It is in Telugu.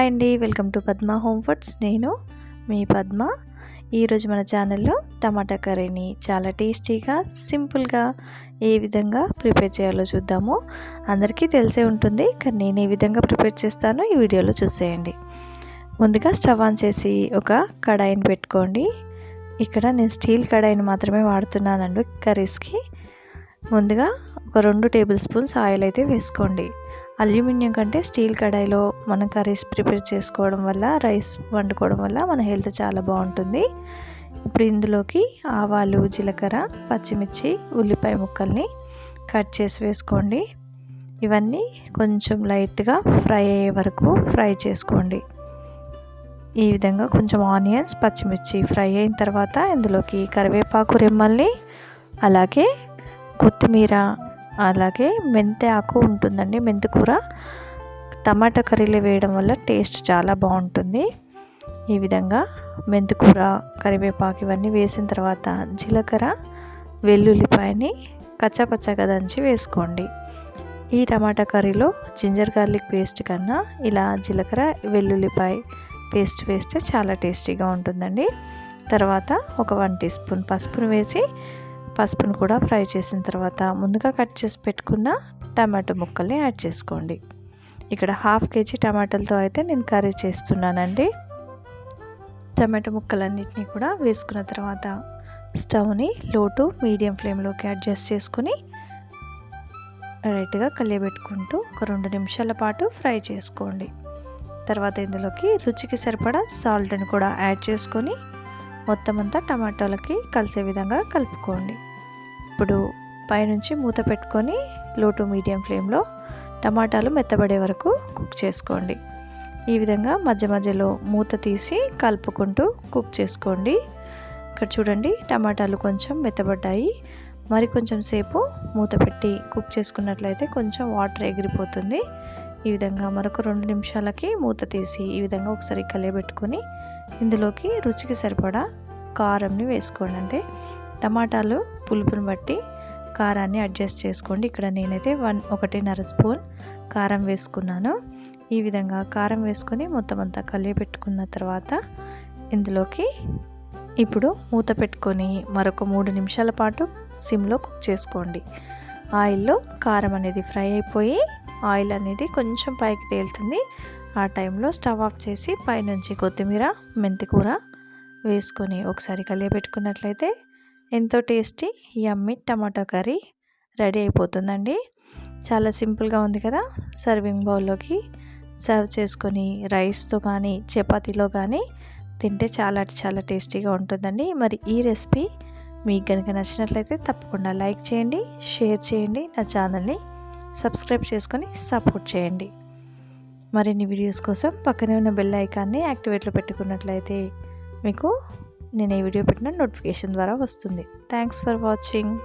హాయ్ అండి, welcome to Padma home foods. నేను మీ పద్మ. ఈరోజు మన ఛానల్లో టమాటా కర్రీని చాలా టేస్టీగా సింపుల్గా ఏ విధంగా ప్రిపేర్ చేయాలో చూద్దాము. అందరికీ తెలిసే ఉంటుంది, కానీ నేను ఏ విధంగా ప్రిపేర్ చేస్తానో ఈ వీడియోలో చూసేయండి. ముందుగా స్టవ్ ఆన్ చేసి ఒక కడాయిని పెట్టుకోండి. ఇక్కడ నేను స్టీల్ కడాయిని మాత్రమే వాడుతున్నానండి కర్రీస్కి. ముందుగా ఒక 2 టేబుల్ స్పూన్స్ ఆయిల్ అయితే వేసుకోండి. అల్యూమినియం కంటే స్టీల్ కడాయిలో మనం కర్రీస్ ప్రిపేర్ చేసుకోవడం వల్ల, రైస్ వండుకోవడం వల్ల మన హెల్త్ చాలా బాగుంటుంది. ఇప్పుడు ఇందులోకి ఆవాలు, జీలకర్ర, పచ్చిమిర్చి, ఉల్లిపాయ ముక్కల్ని కట్ చేసి వేసుకోండి. ఇవన్నీ కొంచెం లైట్గా ఫ్రై అయ్యే వరకు ఫ్రై చేసుకోండి. ఈ విధంగా కొంచెం ఆనియన్స్, పచ్చిమిర్చి ఫ్రై అయిన తర్వాత ఇందులోకి కరివేపాకు రెమ్మల్ని, అలాగే కొత్తిమీర, అలాగే మెంతి ఆకు ఉంటుందండి, మెంతికూర టమాటా కర్రీలో వేయడం వల్ల టేస్ట్ చాలా బాగుంటుంది. ఈ విధంగా మెంతికూర, కరివేపాకు ఇవన్నీ వేసిన తర్వాత జీలకర్ర, వెల్లుల్లిపాయని కచ్చాపచ్చాగా దంచి వేసుకోండి. ఈ టమాటా కర్రీలో జింజర్ గార్లిక్ పేస్ట్ కన్నా ఇలా జీలకర్ర, వెల్లుల్లిపాయ పేస్ట్ వేస్తే చాలా టేస్టీగా ఉంటుందండి. తర్వాత ఒక 1 టీ స్పూన్ పసుపును వేసి పసుపును కూడా ఫ్రై చేసిన తర్వాత ముందుగా కట్ చేసి పెట్టుకున్న టమాటో ముక్కల్ని యాడ్ చేసుకోండి. ఇక్కడ 1/2 కేజీ టమాటాలతో అయితే నేను కర్రీ చేస్తున్నానండి. టమాటో ముక్కలన్నిటినీ కూడా వేసుకున్న తర్వాత స్టవ్ని లో టు మీడియం ఫ్లేమ్లోకి అడ్జస్ట్ చేసుకుని రైట్గా కలియబెట్టుకుంటూ ఒక 2 నిమిషాల పాటు ఫ్రై చేసుకోండి. తర్వాత ఇందులోకి రుచికి సరిపడా సాల్ట్ని కూడా యాడ్ చేసుకొని మొత్తం అంతా టమాటాలకి కలిసే విధంగా కలుపుకోండి. ఇప్పుడు పైనుంచి మూత పెట్టుకొని లో టు మీడియం ఫ్లేమ్లో టమాటాలు మెత్తబడే వరకు కుక్ చేసుకోండి. ఈ విధంగా మధ్య మధ్యలో మూత తీసి కలుపుకుంటూ కుక్ చేసుకోండి. ఇక్కడ చూడండి, టమాటాలు కొంచెం మెత్తబడ్డాయి. మరి కొంచెం సేపు మూత పెట్టి కుక్ చేసుకున్నట్లయితే కొంచెం వాటర్ ఎగిరిపోతుంది. ఈ విధంగా మరొక 2 నిమిషాలకి మూత తీసి ఈ విధంగా ఒకసారి కలియబెట్టుకొని ఇందులోకి రుచికి సరిపడా కారంని వేసుకోండి. అంటే టమాటాలు పులుపుని బట్టి కారాన్ని అడ్జస్ట్ చేసుకోండి. ఇక్కడ నేనైతే 1.5 స్పూన్ కారం వేసుకున్నాను. ఈ విధంగా కారం వేసుకొని మొత్తం అంతా కలియబెట్టుకున్న తర్వాత ఇందులోకి ఇప్పుడు మూత పెట్టుకొని మరొక 3 నిమిషాల పాటు సిమ్లో కుక్ చేసుకోండి. ఆయిల్లో కారం అనేది ఫ్రై అయిపోయి ఆయిల్ అనేది కొంచెం పైకి తేలుతుంది. ఆ టైంలో స్టవ్ ఆఫ్ చేసి పైనుంచి కొత్తిమీర, మెంతికూర వేసుకొని ఒకసారి కలియబెట్టుకున్నట్లయితే ఎంతో టేస్టీ యమ్మీ టమాటా కర్రీ రెడీ అయిపోతుందండి. చాలా సింపుల్గా ఉంది కదా. సర్వింగ్ బౌల్లోకి సర్వ్ చేసుకొని రైస్తో కానీ చపాతీలో కానీ తింటే చాలా చాలా టేస్టీగా ఉంటుందండి. మరి ఈ రెసిపీ మీకు కనుక నచ్చినట్లయితే తప్పకుండా లైక్ చేయండి, షేర్ చేయండి, నా ఛానల్ని సబ్స్క్రైబ్ చేసుకొని సపోర్ట్ చేయండి. మరిన్ని వీడియోస్ కోసం పక్కనే ఉన్న బెల్ ఐకాన్ని యాక్టివేట్లో పెట్టుకున్నట్లయితే మీకు నేను ఏ వీడియో పెట్టినా నోటిఫికేషన్ ద్వారా వస్తుంది. Thanks for watching.